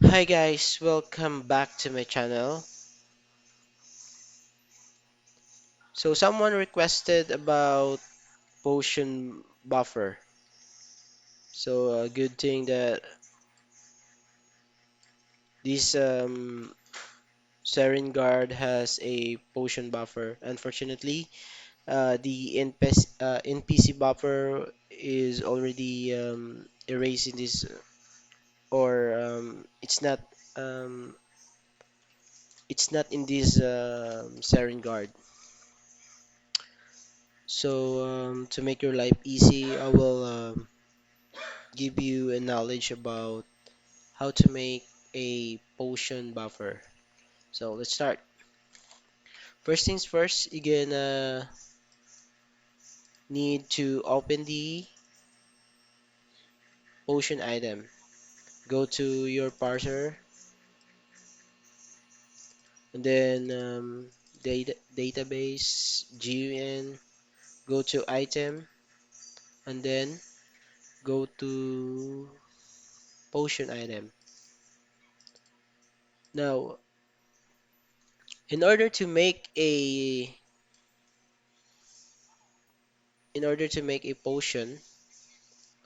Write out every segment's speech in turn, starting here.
Hi guys, welcome back to my channel. So someone requested about potion buffer. So a good thing that this Sirin guard has a potion buffer. Unfortunately, the NPC buffer is already erased in this, or um, it's not in this Sirin guard. So to make your life easy, I will give you a knowledge about how to make a potion buffer. So let's start. First things first, you're gonna need to open the potion item. Go to your parser and then database GUN. Go to item and then go to potion item. Now, in order to make a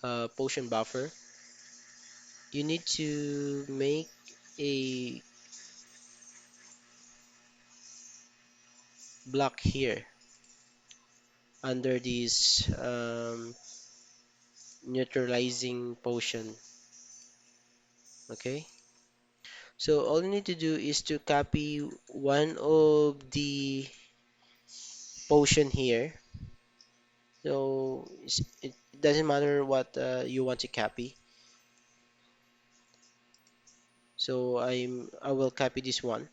a potion buffer, you need to make a block here under this neutralizing potion. Okay, so all you need to do is to copy one of the potion here. So it doesn't matter what you want to copy. So I will copy this one.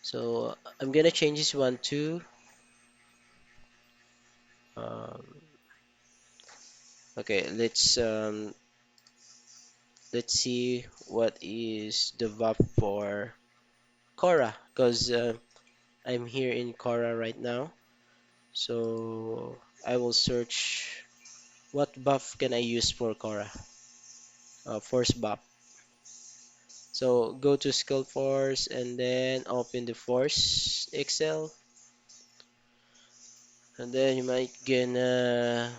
So I'm gonna change this one to um, okay. Let's see what is the buff for Cora, because I'm here in Cora right now. So I will search what buff can I use for Cora. Force buff. So go to skill force and then open the force Excel, and then you might gonna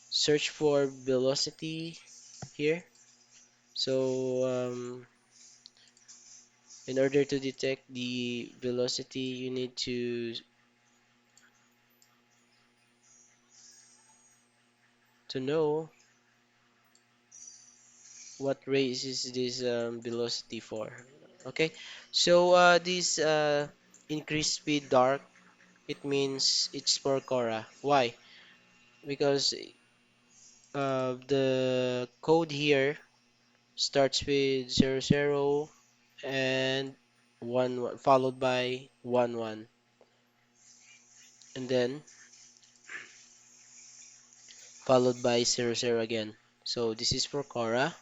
search for velocity here. So in order to detect the velocity, you need to know what race is this velocity for. Okay, so this increased speed dark, it means it's for Cora. Why? Because the code here starts with 00 and 1 followed by 1 1, and then followed by 00 again. So this is for Cora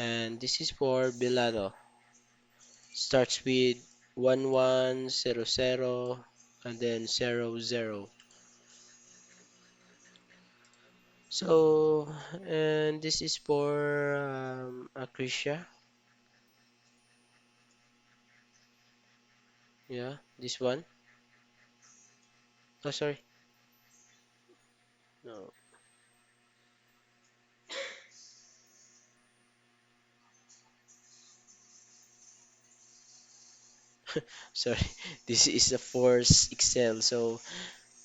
and this is for Bilado. Starts with 1100 and then 00. So, and this is for Acacia. Yeah, this one. Oh, sorry. No, sorry. This is a Force Excel. So,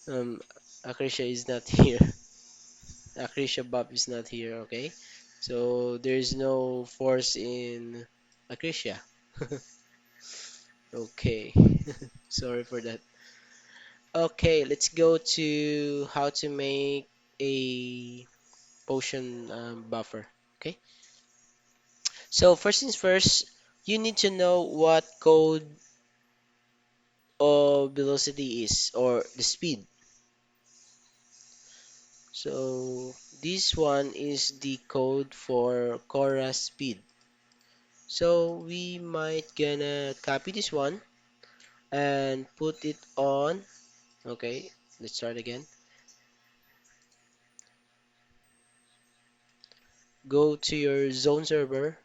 um, Acacia is not here. Acacia Bob is not here. Okay. So there's no force in Acacia. Okay. Sorry for that. Okay, let's go to how to make a potion buffer. Okay. So first things first, you need to know what code of velocity is or the speed. So this one is the code for Cora speed. So we might gonna copy this one and put it on. Okay, let's start again. go to your zone server,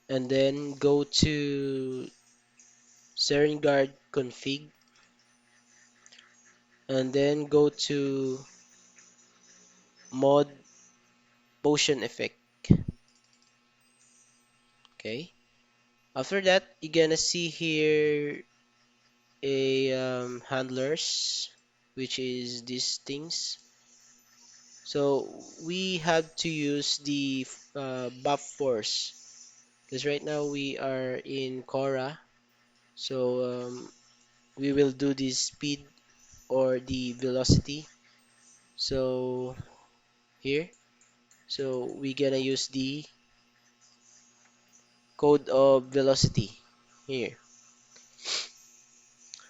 and then go to Sirin guard config, and then go to mod potion effect. Okay. After that, you're gonna see here a handlers, which is these things. So we have to use the buff force because right now we are in Cora. So we will do the speed or the velocity. So here, so we're gonna use the code of velocity here.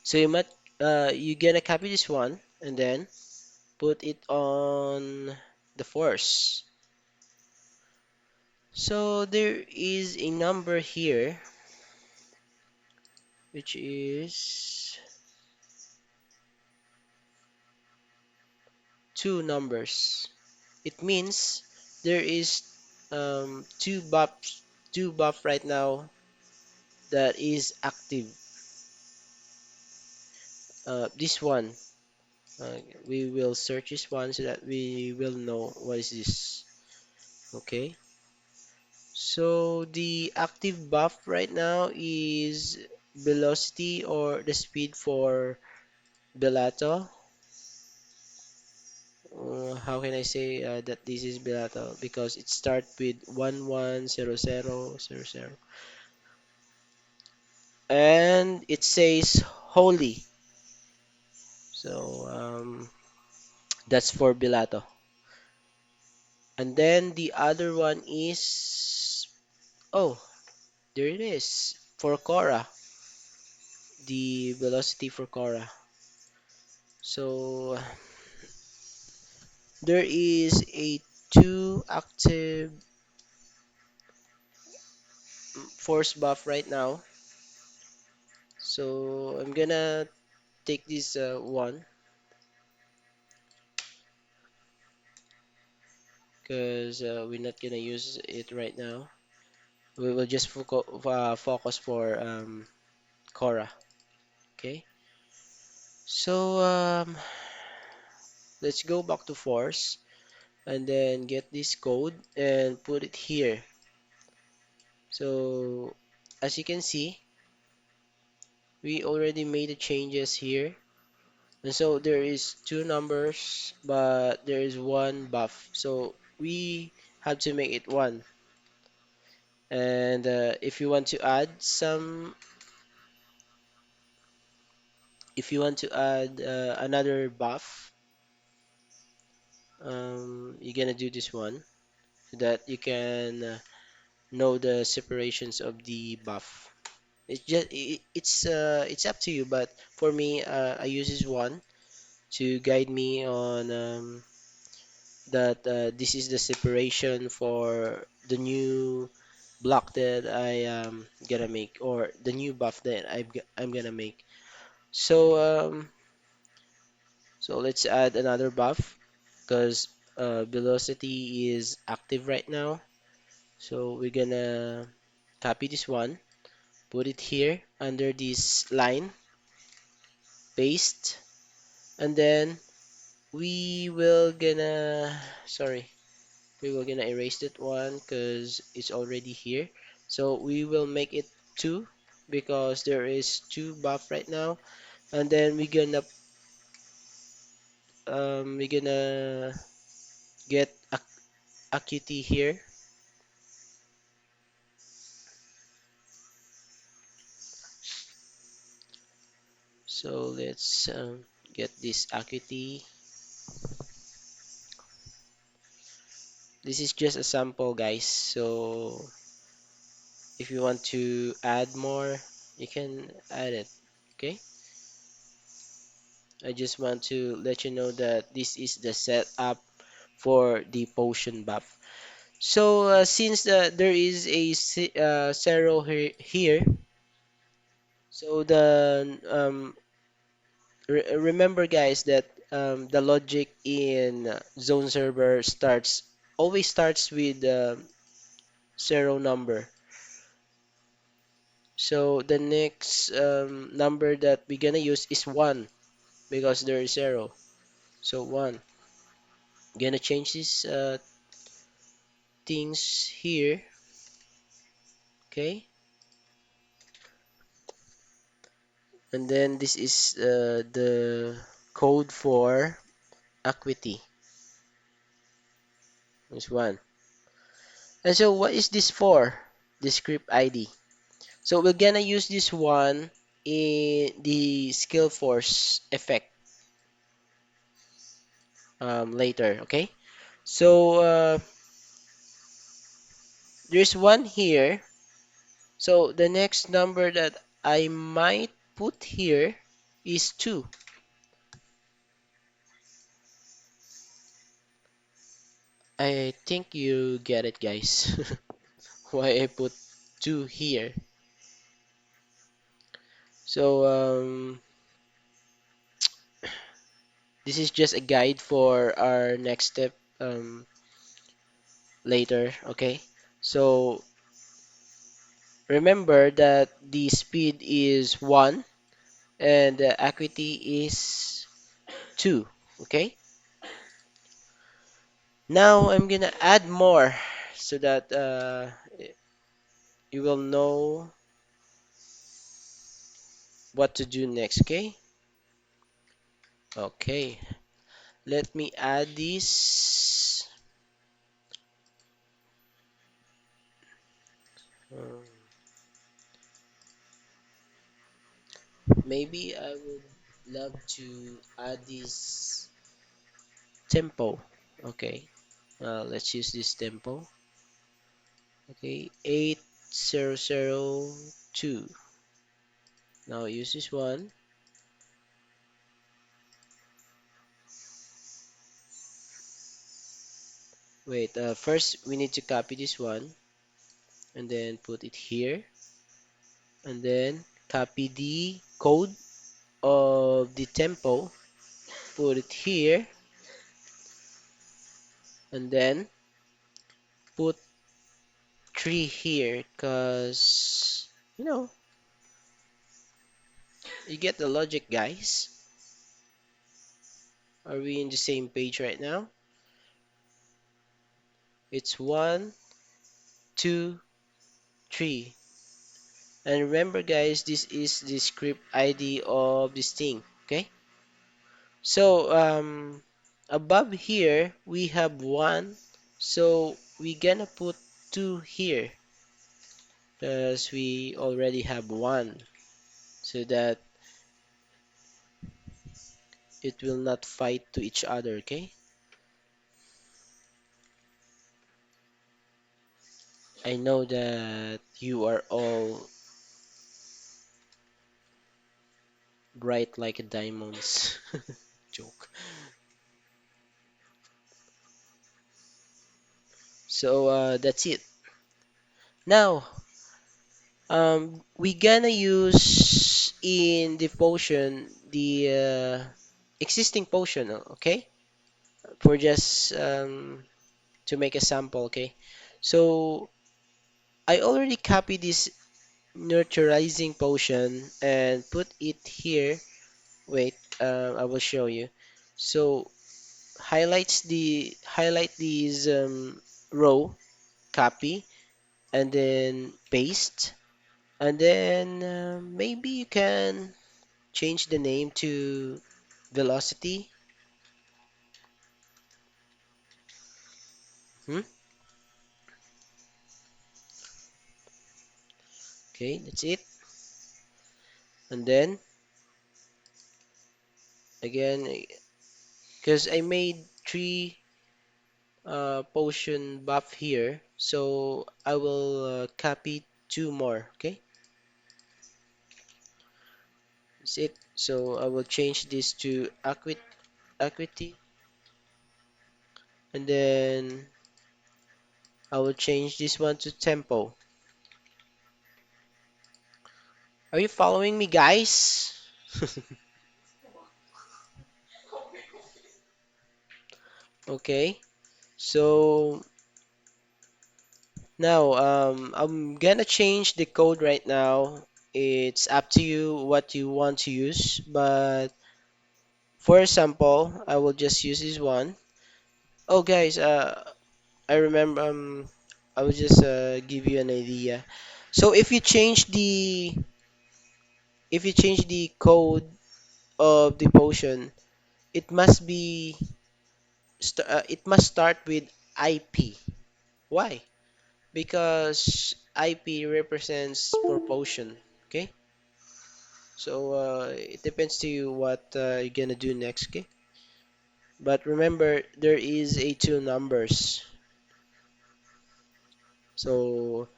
So you're gonna copy this one and then put it on the force. So there is a number here which is two numbers. It means there is two buff right now that is active. This one, uh, we will search this one so that we will know what is this. Okay. So the active buff right now is velocity or the speed for Bellato. How can I say that this is Bellato? Because it starts with 110000, and it says holy. So that's for Bellato. And then the other one is, oh, there it is for Cora, the velocity for Cora. So there is a two active force buff right now. So I'm gonna take this one because we're not gonna use it right now. We will just focus for Cora. Okay. So let's go back to force and then get this code and put it here. So as you can see, we already made the changes here. And so there is two numbers, but there is one buff. So we have to make it one. And if you want to add if you want to add another buff, you're gonna do this one so that you can know the separations of the buff. It's up to you, but for me, I use this one to guide me on that this is the separation for the new block that I am gonna make or the new buff that I'm gonna make. So so let's add another buff because velocity is active right now. So we're gonna copy this one, put it here under this line, paste, and then we will gonna sorry, we will gonna erase that one because it's already here. So we will make it two because there is two buff right now, and then we're gonna get acuity here. So let's get this acuity. This is just a sample, guys. So if you want to add more, you can add it. Okay. I just want to let you know that this is the setup for the potion buff. So since there is a zero here, so the Remember, guys, that the logic in zone server starts always starts with zero number. So the next number that we're gonna use is one because there is zero. So one. Gonna change these things here. Okay, and then this is the code for equity. Is one. And so what is this for? The script ID. So we're gonna use this one in the skill force effect later, okay? So there's one here. So the next number that I might put here is 2. I think you get it, guys. Why I put 2 here. So this is just a guide for our next step later, okay? So remember that the speed is 1 and the equity is 2, okay? Now I'm gonna add more so that you will know what to do next, okay? Okay, let me add this. Um, Maybe I would love to add this tempo. Okay, let's use this tempo. Okay, 8002. Now use this one. Wait, first we need to copy this one and then put it here and then copy the code of the tempo, put it here and then put 3 here because you know, you get the logic, guys. Are we in the same page right now? It's one, two, three. And remember, guys, this is the script ID of this thing. Okay? So, above here, we have one. So, we gonna put two here because we already have one. So that it will not fight to each other. Okay? I know that you are all bright like diamonds. Joke. So, that's it. Now, we gonna use in the potion the existing potion, okay? For just to make a sample, okay? So I already copied this nurturizing potion and put it here. Wait, I will show you. So highlight these row, copy, and then paste, and then maybe you can change the name to velocity. Hmm? Okay, that's it. And then again, because I made 3 potion buff here, so I will copy 2 more. Okay, that's it. So I will change this to equity, and then I will change this one to tempo. Are you following me, guys? Okay, so now I'm gonna change the code right now. It's up to you what you want to use, but for example, I will just use this one. Oh, guys, I remember. I will just give you an idea. So if you change the code of the potion, it must be it must start with IP. Why? Because IP represents for potion. Okay, so it depends to you what you're gonna do next. Okay, but remember there is a two numbers. So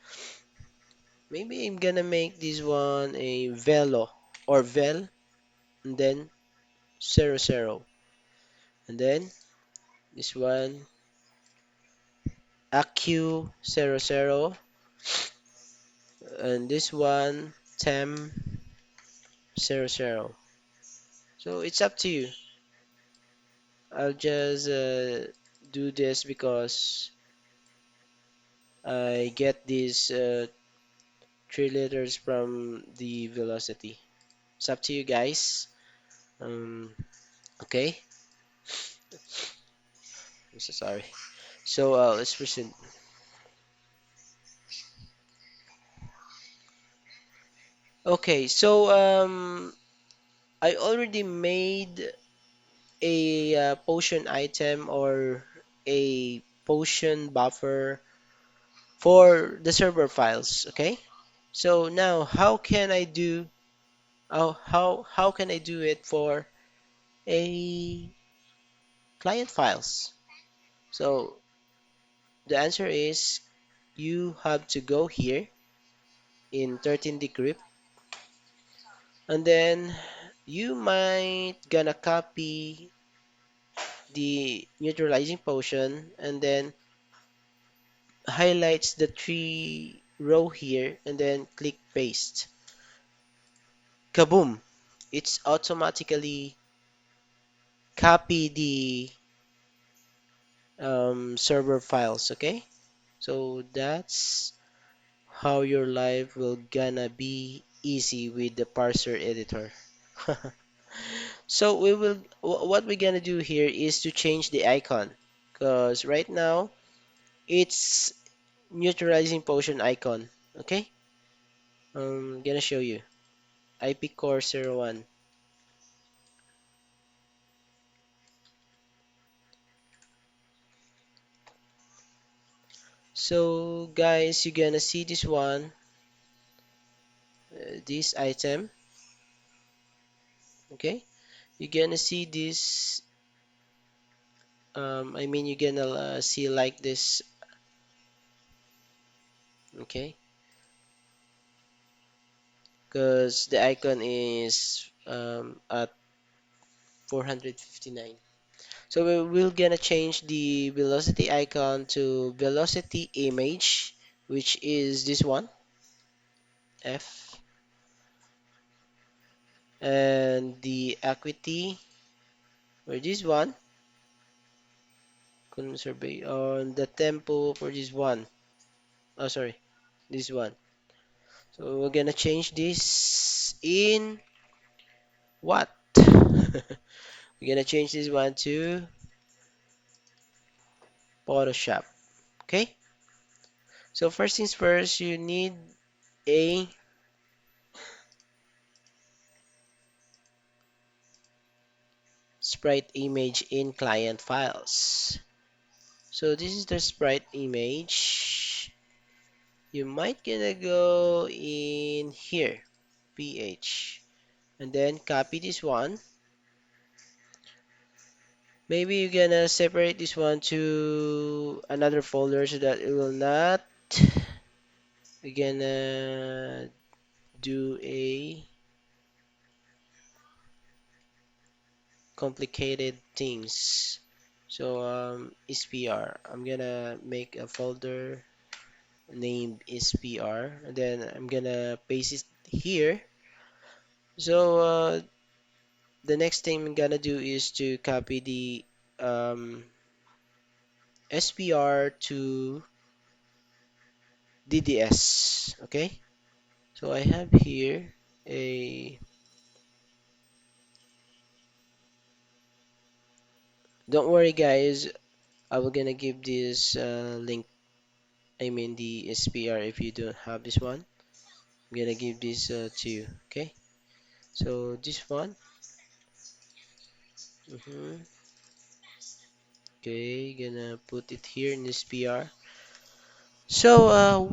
maybe I'm gonna make this one a velo or vel and then 00, and then this one AQ00, and this one tem 00. So it's up to you. I'll just do this because I get these 3 letters from the velocity. It's up to you guys. Okay, I'm so sorry. So let's proceed. Okay, so I already made a potion item or a potion buffer for the server files. Okay, so now how can I do it for a client files? So the answer is you have to go here in 13 decrypt, and then you might gonna copy the neutralizing potion and then highlights the three row here and then click paste. Kaboom! It's automatically copy the server files. Okay, so that's how your life will gonna be easy with the parser editor. So what we're gonna do here is to change the icon because right now it's neutralizing potion icon. Okay, gonna show you IP core 01. So guys, you're gonna see this one, this item. Okay, you're gonna see this. I mean, you're gonna see like this. Okay, because the icon is at 459. So we're gonna change the velocity icon to velocity image, which is this one, F, and the acuity for this one, survey on the tempo for this one. Oh, sorry, this one. So we're gonna change this in what? We're gonna change this one to Photoshop. Okay. So first things first, you need a sprite image in client files. So this is the sprite image. You might gonna go in here, ph, and then copy this one. Maybe you're gonna separate this one to another folder so that it will not. We're gonna do a complicated things. So SPR. I'm gonna make a folder named SPR, and then I'm gonna paste it here. So the next thing I'm gonna do is to copy the um, SPR to DDS. Okay, so I have here a. Don't worry, guys. I will gonna give this link. I mean the SPR if you don't have this one. I'm gonna give this to you. Okay, so this one. hmm Okay, gonna put it here in this PR. So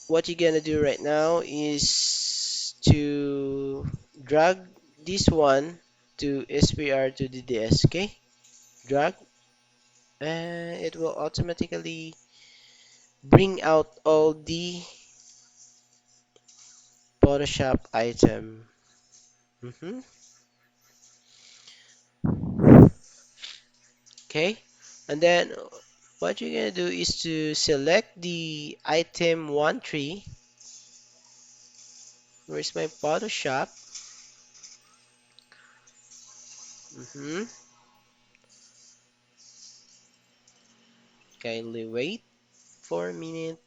what you're gonna do right now is to drag this one to SPR to DDS. Okay, drag, and it will automatically bring out all the Photoshop item. hmm Okay, and then what you're gonna do is to select the item 1 3. Where's my Photoshop? hmm Kindly wait for a minute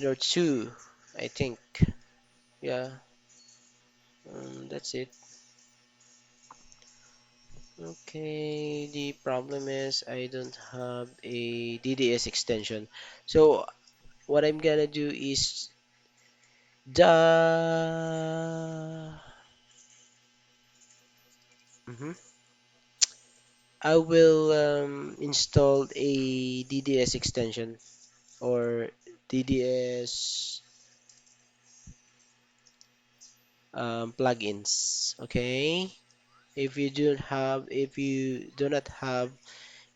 or two, I think. Yeah, that's it. Okay, the problem is I don't have a DDS extension. So what I'm gonna do is the Mhm. I will install a DDS extension or DDS plugins. Okay, if you do not have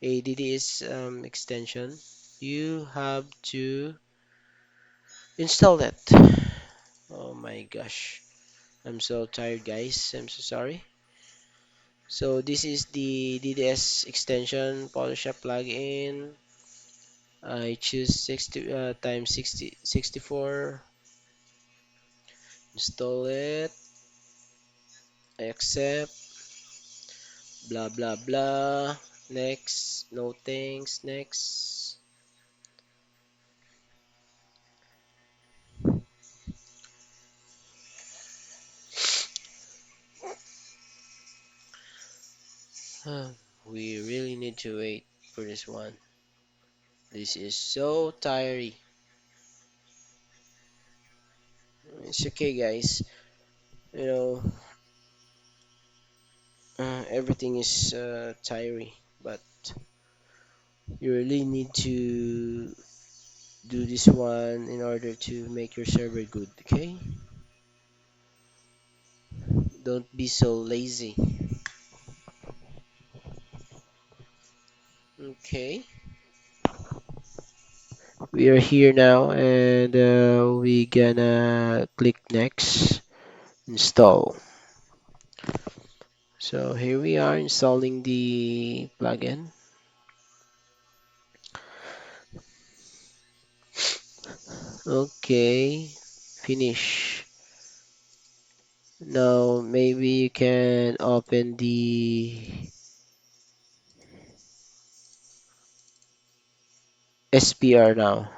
a DDS extension, you have to install that. Oh my gosh, I'm so tired, guys. I'm so sorry. So this is the DDS extension Photoshop plugin. I choose 60 times 60 64. Install it. I accept. Blah blah blah. Next. No thanks. Next. We really need to wait for this one. This is so tiring. It's okay, guys. You know, everything is tiring, but you really need to do this one in order to make your server good. Okay? Don't be so lazy. Okay. We are here now, and we gonna click next, install. So here we are installing the plugin. Okay, finish. Now maybe you can open the SPR now.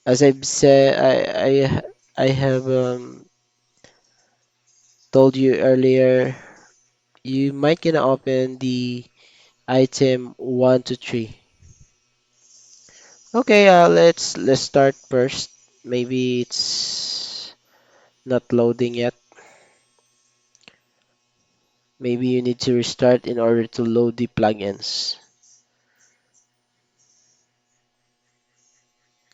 As I've said, I have told you earlier, you might gonna open the item 1 to 3. Okay, let's start first. Maybe it's not loading yet. Maybe you need to restart in order to load the plugins.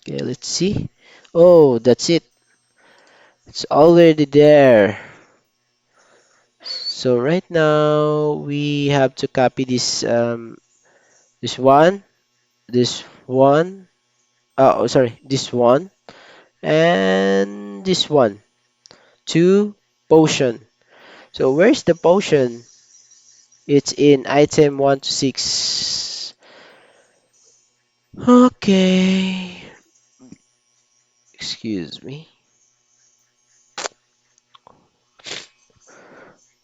Okay, let's see. Oh, that's it. It's already there. So right now we have to copy this one, this one. Oh, sorry, this one and this one to potion. So where's the potion? It's in item 1 to 6. Okay, excuse me.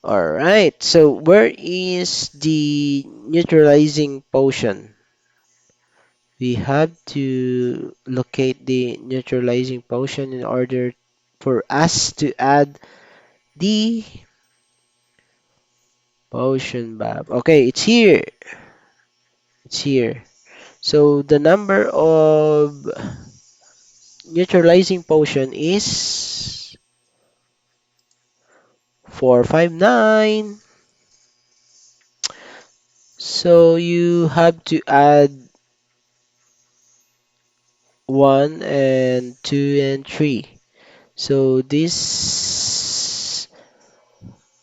All right. So where is the neutralizing potion? We have to locate the neutralizing potion in order for us to add the potion bab. Okay, it's here. It's here. So the number of neutralizing potion is 459. So you have to add 1 and 2 and 3. So this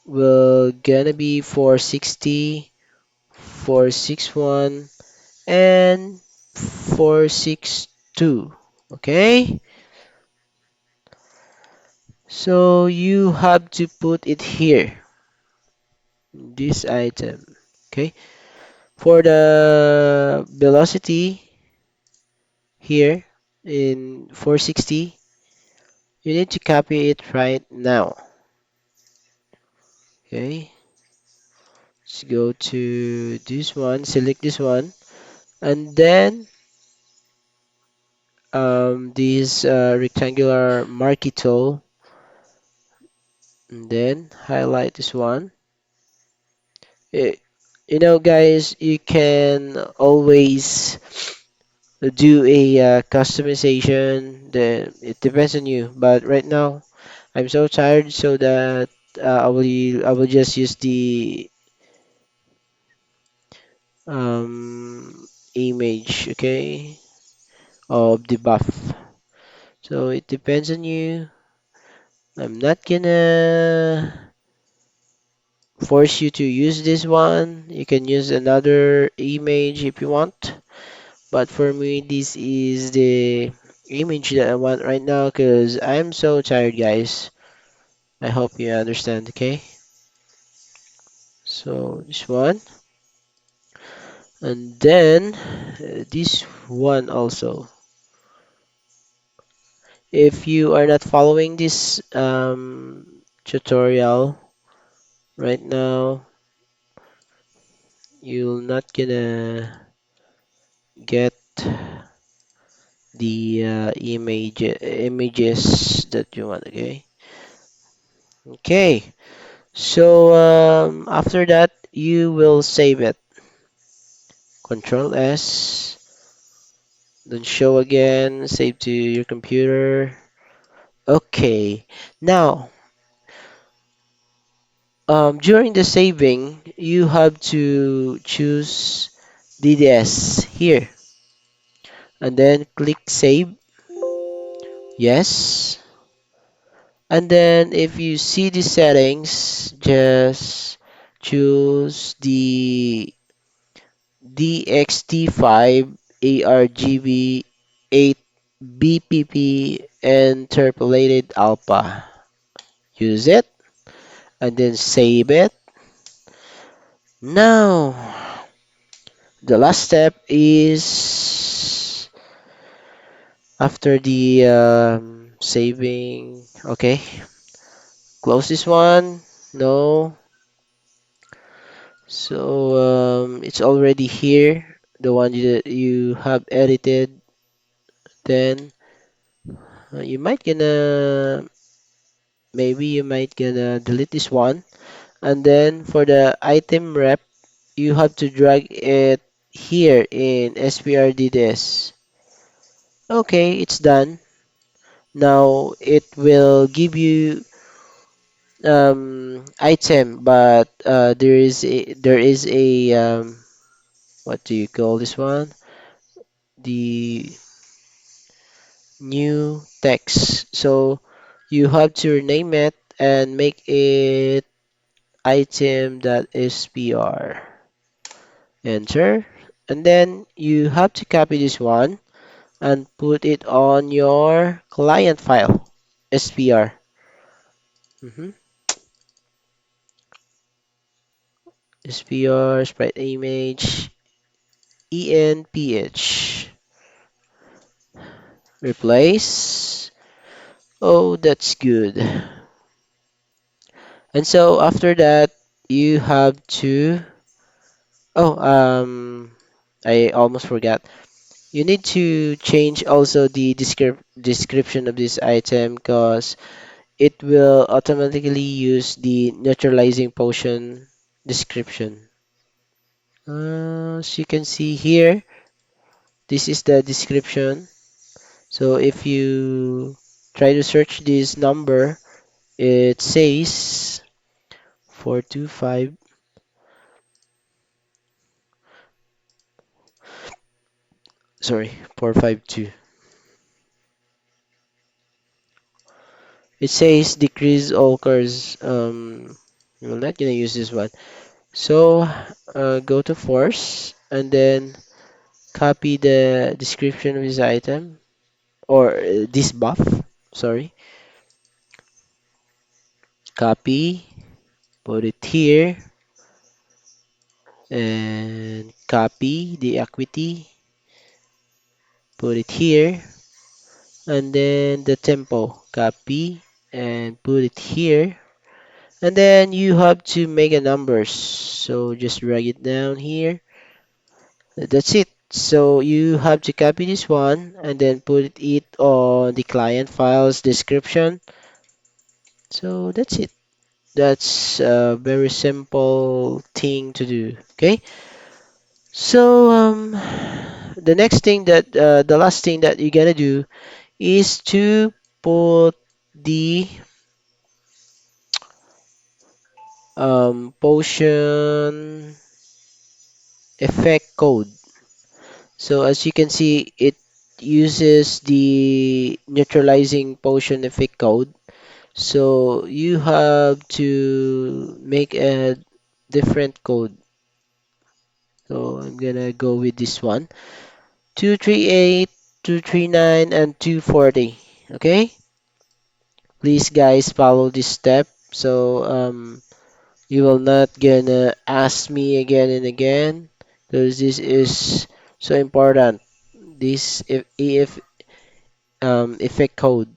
will gonna be 460, 461, and 462. Okay? So you have to put it here, this item. Okay? For the velocity here in 460, you need to copy it right now. Okay? Let's go to this one, select this one, and then this rectangular marquee tool, and then highlight this one. Eh, you know, guys, you can always do a customization. It depends on you. But right now, I'm so tired, so that I will just use the image, okay, of the buff. So it depends on you. I'm not gonna force you to use this one. You can use another image if you want. But for me, this is the image that I want right now because I'm so tired, guys. I hope you understand, okay? So this one, and then this one also. If you are not following this tutorial right now, you're not gonna get the images that you want, okay? Okay, so after that, you will save it. Control S, then show again, save to your computer. Okay, now during the saving, you have to choose DDS here, and then click save. Yes. And then if you see the settings, just choose the DXT5 ARGB 8 BPP interpolated alpha. Use it and then save it. Now, the last step is after the saving. Okay, close this one. No. So it's already here, the one that you have edited. Then you might gonna maybe you might gonna delete this one, and then for the item rep, you have to drag it here in SPRDDS. Okay, it's done. Now it will give you item, but there is a what do you call this one? The new text. So you have to rename it and make it item.spr. Enter. And then you have to copy this one and put it on your client file, SPR. Mhm. SPR, sprite image, ENPH. Replace. Oh, that's good. And so after that, you have to, oh, I almost forgot. You need to change also the description of this item because it will automatically use the neutralizing potion description. As you can see here, this is the description. So if you try to search this number, it says 425, sorry, 452. It says decrease all cars. We're not gonna use this one. So go to force and then copy the description of this item or this buff. Sorry, copy, put it here, and copy the equity, put it here, and then the tempo, copy and put it here. And then you have to make a numbers. So just drag it down here. That's it. So you have to copy this one and then put it on the client files description. So that's it. That's a very simple thing to do. Okay. So the next thing that the last thing that you're gonna do is to put the potion effect code. So as you can see, it uses the neutralizing potion effect code. So you have to make a different code. So I'm gonna go with this one. 238, 239, and 240. Okay? Please guys follow this step. So you will not gonna ask me again and again because this is so important. This if EF effect code.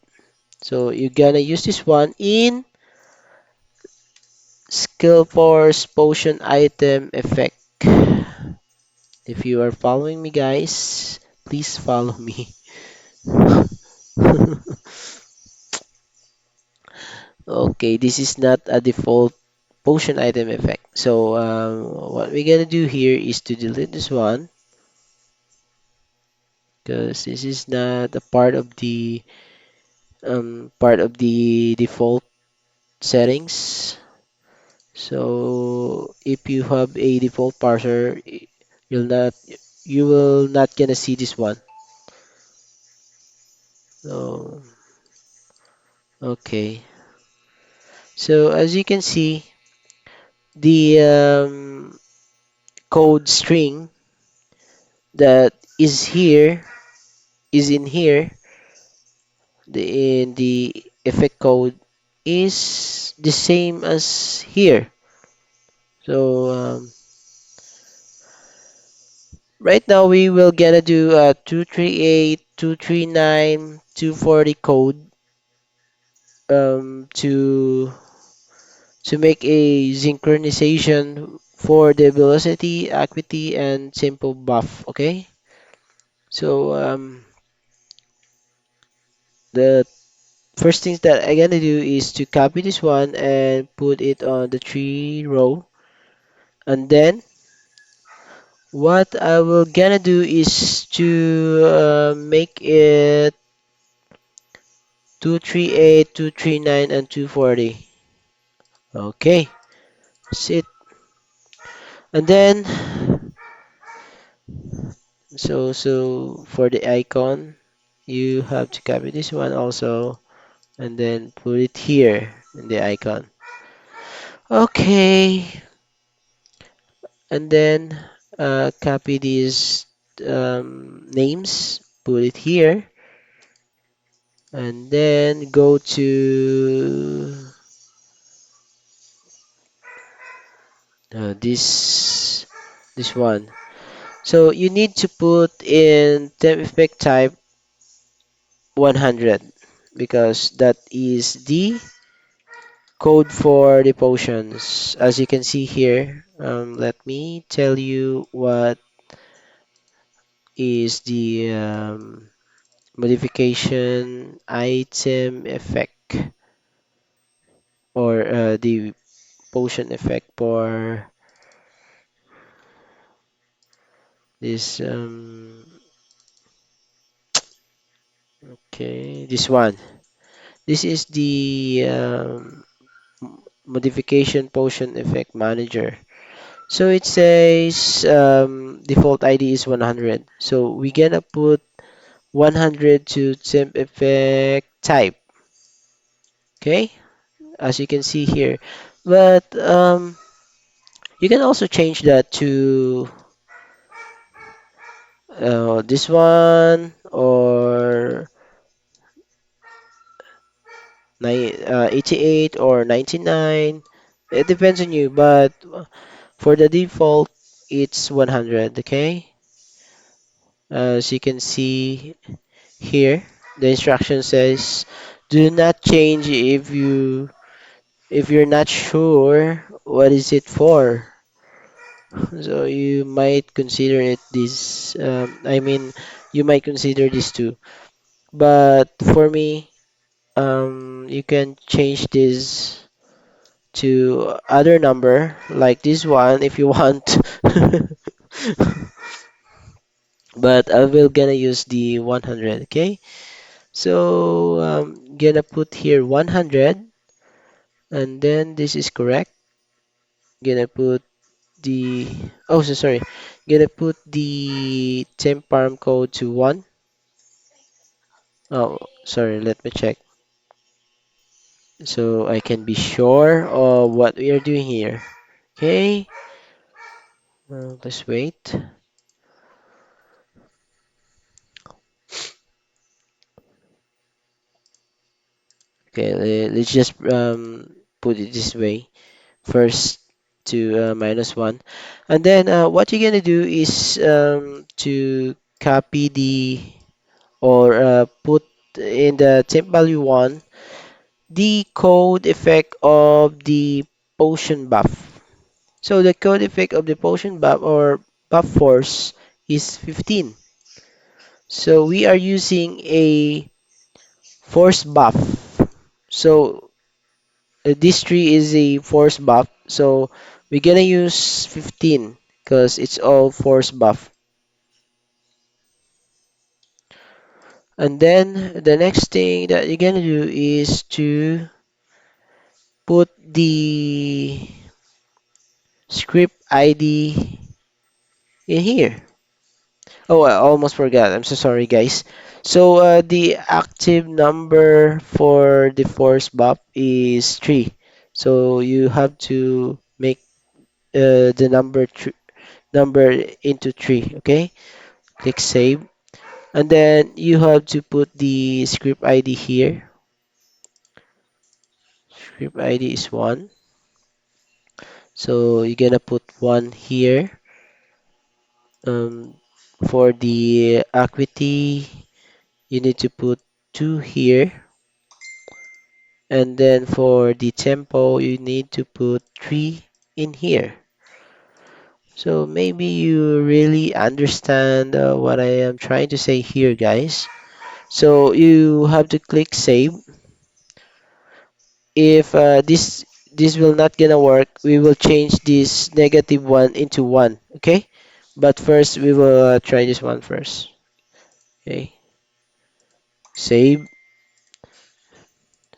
So you're gonna use this one in skill force potion item effect. If you are following me, guys, please follow me. Okay, this is not a default potion item effect. So what we're gonna do here is to delete this one because this is not a part of the default settings. So if you have a default parser, you'll not you will not gonna see this one. So okay. So as you can see, the code string that is in here, in the effect code is the same as here. So right now we will gonna do a 238, 239, 240 code to make a synchronization for the velocity, acuity, and simple buff. Okay. So the first things that I'm gonna do is to copy this one and put it on the tree row. And then what I will gonna do is to make it 238, 239, and 240. Okay, that's it. And then so for the icon, you have to copy this one also and then put it here in the icon. Okay, and then copy these names, put it here, and then go to this one. So you need to put in temp effect type 100 because that is the code for the potions. As you can see here, let me tell you what is the modification item effect or the potion effect for this okay, this one. This is the modification potion effect manager. So it says default ID is 100. So we're gonna put 100 to temp effect type. Okay, as you can see here. But you can also change that to this one or 88 or 99. It depends on you, but for the default, it's 100. Okay, as you can see here, the instruction says, "Do not change if you're not sure what is it for." So you might consider it this. I mean, you might consider this too. But for me, you can change this to other number like this one if you want. But I will gonna use the 100. Okay. So gonna put here 100, and then this is correct. Gonna put the oh so sorry. Gonna put the temp parm code to 1. Oh, sorry, let me check. So I can be sure of what we are doing here. Okay, let's wait. Okay, let's just put it this way. First to -1. And then what you're gonna do is to copy the or put in the temp value 1 the code effect of the potion buff. So the code effect of the potion buff or buff force is 15. So we are using a force buff. So this tree is a force buff. So we're gonna use 15 because it's all force buff. And then the next thing that you're gonna do is to put the script ID in here. Oh, I almost forgot. I'm so sorry, guys. So the active number for the force buff is 3. So you have to make the number into 3, okay? Click save. And then you have to put the script ID here. Script ID is 1. So you're gonna put 1 here. Um, for the acuity, you need to put 2 here. And then for the tempo, you need to put 3 in here. So maybe you really understand what I am trying to say here, guys. So you have to click save. If this will not gonna work, we will change this -1 into 1, okay? But first, we will try this one first. Okay, save,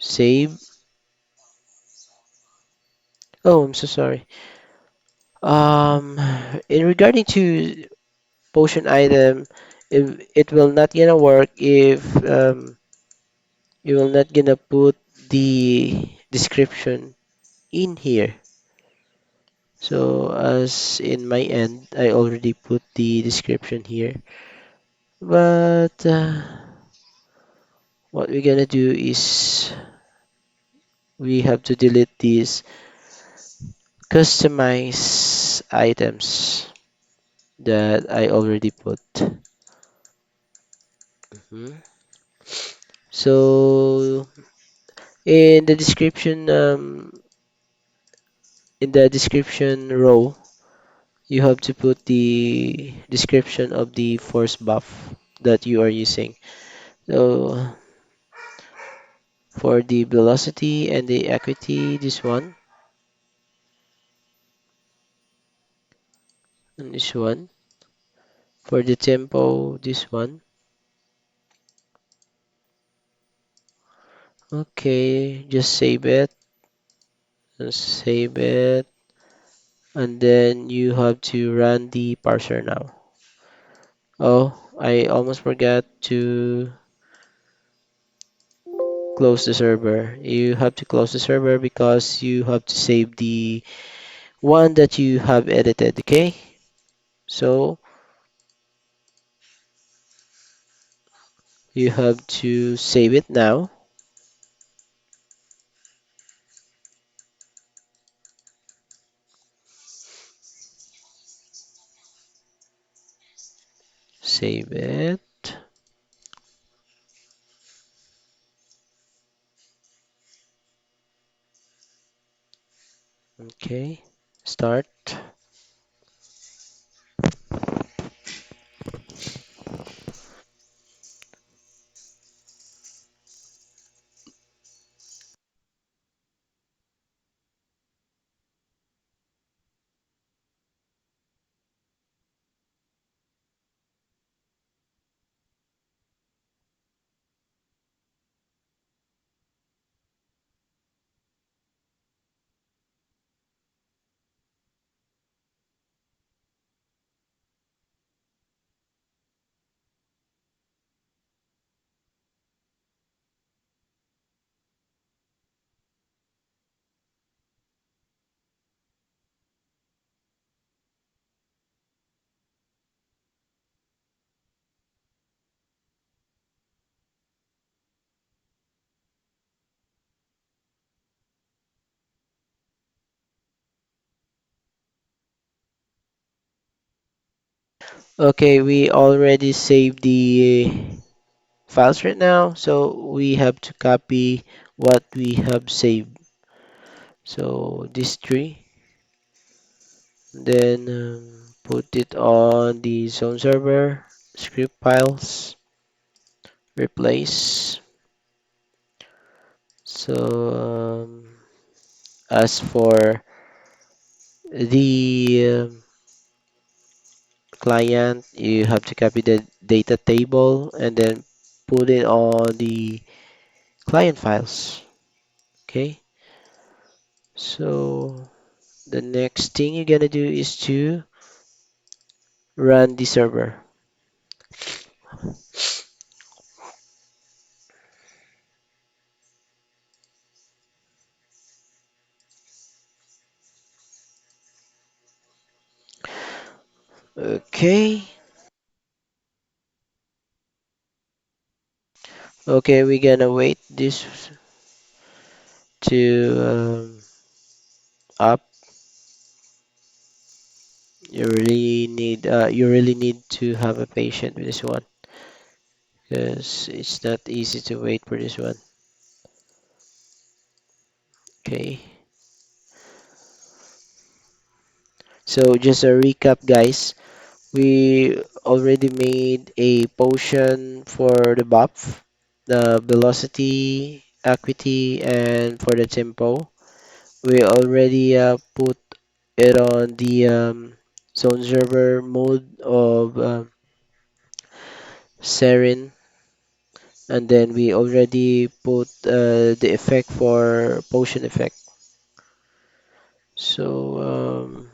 save. Oh, I'm so sorry. Um, in regarding to potion item, if it will not gonna work if you will not gonna put the description in here. So as in my end, I already put the description here. But what we're gonna do is we have to delete these customize items that I already put. Mhm. So In the description, in the description row, you have to put the description of the force buff that you are using. So for the velocity and the equity, this one and this one. For the tempo, this one. Okay, just save it. Save it. And then you have to run the parser now. Oh, I almost forgot to close the server. You have to close the server because you have to save the one that you have edited, okay? So you have to save it now. Save it. Okay. Start. Okay, we already saved the files right now, so we have to copy what we have saved. So this tree, then put it on the zone server, script files, replace. So as for the client, you have to copy the data table and then put it on the client files. Okay, so the next thing you're gonna do is to run the server. Okay, okay, we're gonna wait this to up. You really need to have a patient with this one because it's not easy to wait for this one. Okay, so just a recap, guys. We already made a potion for the buff, the velocity, acuity, and for the tempo. We already put it on the zone server mode of Sirin, and then we already put the effect for potion effect. So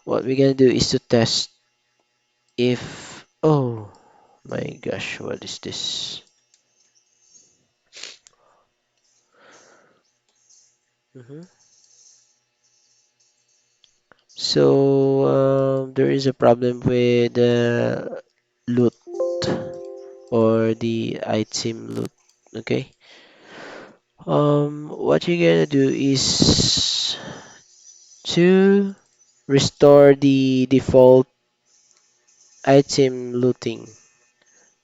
what we're gonna do is to test if oh my gosh, what is this? Mhm. So there is a problem with the loot or the item loot. Okay. What you're gonna do is to restore the default item looting.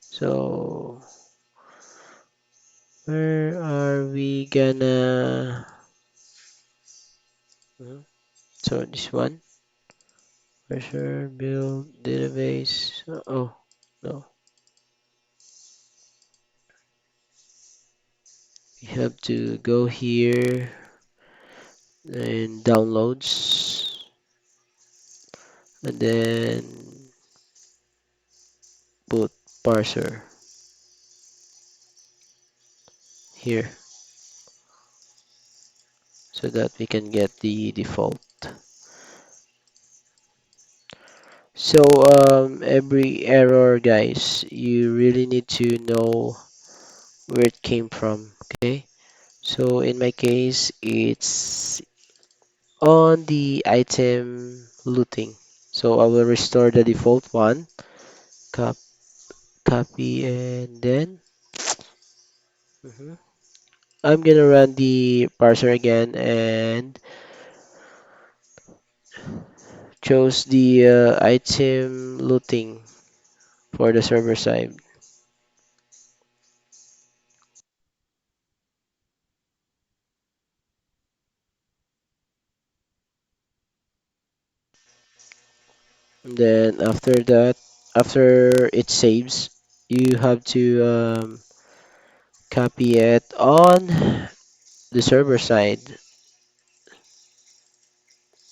So Where are we gonna? Mhm. So this one, pressure, build, database. Oh, no. We have to go here and downloads, and then put parser here so that we can get the default. So every error, guys, you really need to know where it came from. Okay. So in my case, it's on the item looting. So I will restore the default one, cop copy, and then mhm. I'm gonna run the parser again and chose the item looting for the server side. Then after that, after it saves, you have to copy it on the server side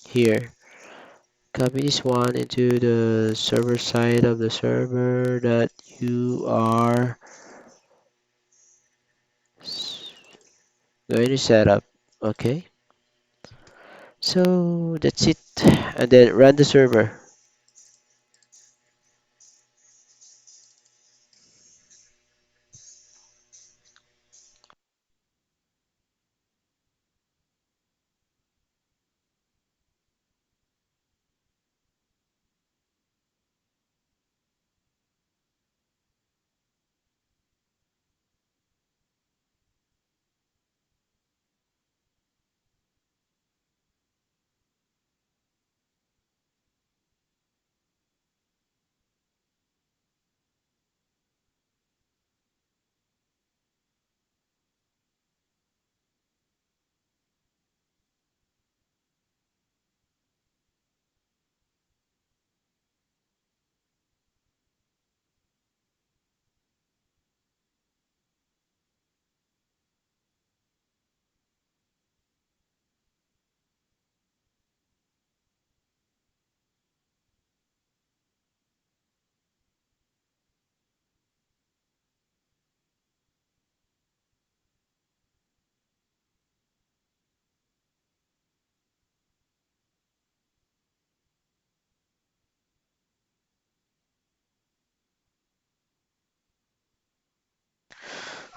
here. Copy this one into the server side of the server that you are s- going to set up. Okay, so that's it. And then run the server.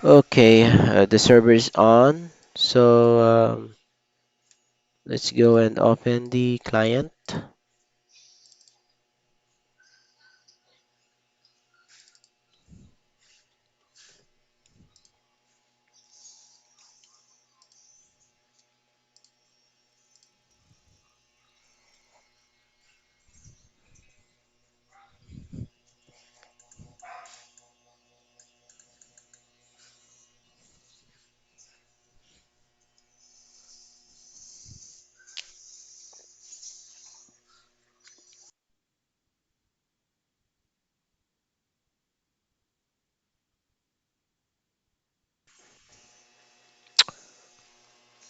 Okay, the server is on. So let's go and open the client.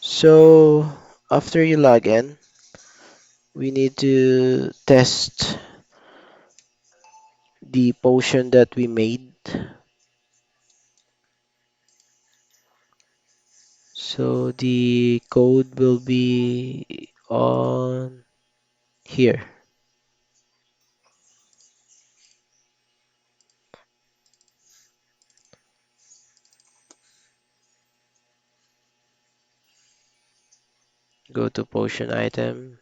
So after you log in, we need to test the potion that we made. So the code will be on here. Go to potion item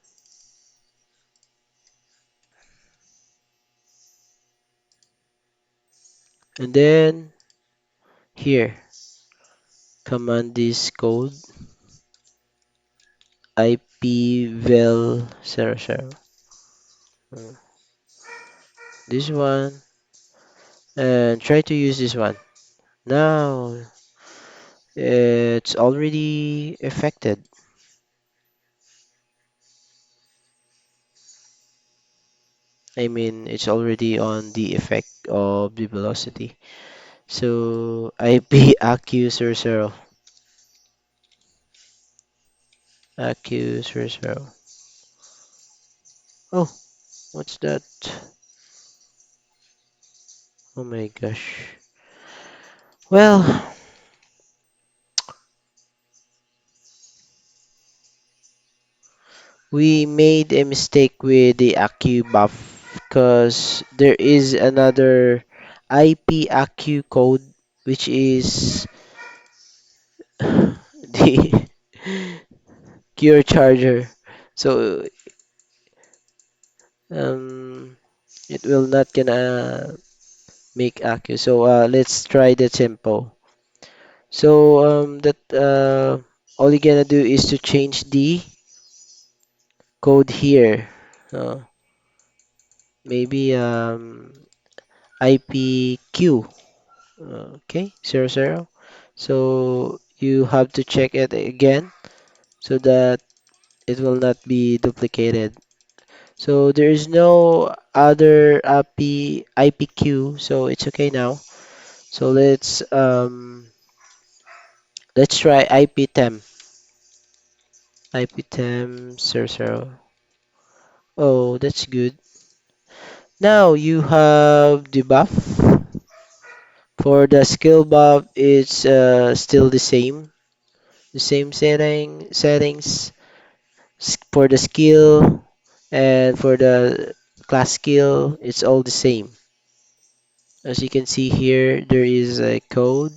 and then here command this code ipvel00. Uh, This one and try to use this one. Now It's already affected. I mean, it's already on the effect of the velocity. So IP accuser zero. Accuser zero. Oh, what's that? Oh my gosh. Well, we made a mistake with the accu buff because there is another IP accu code which is the Cure charger. So um, it will not gonna make accu. So let's try the tempo. So that all you're gonna do is to change the code here. Uh, maybe IPQ. Okay, 00. So you have to check it again so that it will not be duplicated. So there is no other IPQ, so it's okay now. So let's try IP10. IP10 00. Oh, that's good. Now you have the buff. For the skill buff, it's still the same. The same settings for the skill and for the class skill, it's all the same. As you can see here, there is a code,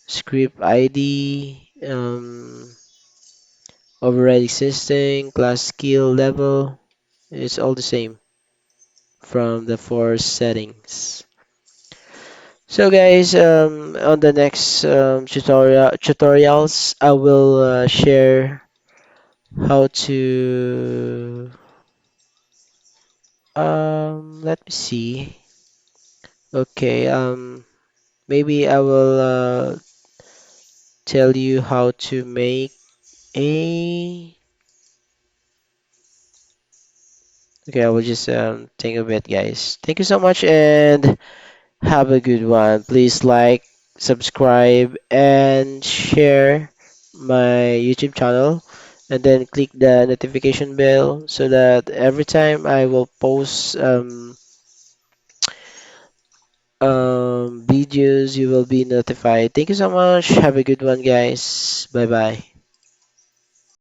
script ID, override existing, class skill level. It's all the same from the four settings. So guys, on the next tutorials, I will share how to let me see. Okay, maybe I will tell you how to make a. Okay, I will just think of it, guys. Thank you so much and have a good one. Please like, subscribe, and share my YouTube channel, and then click the notification bell so that every time I will post videos, you will be notified. Thank you so much. Have a good one, guys. Bye bye.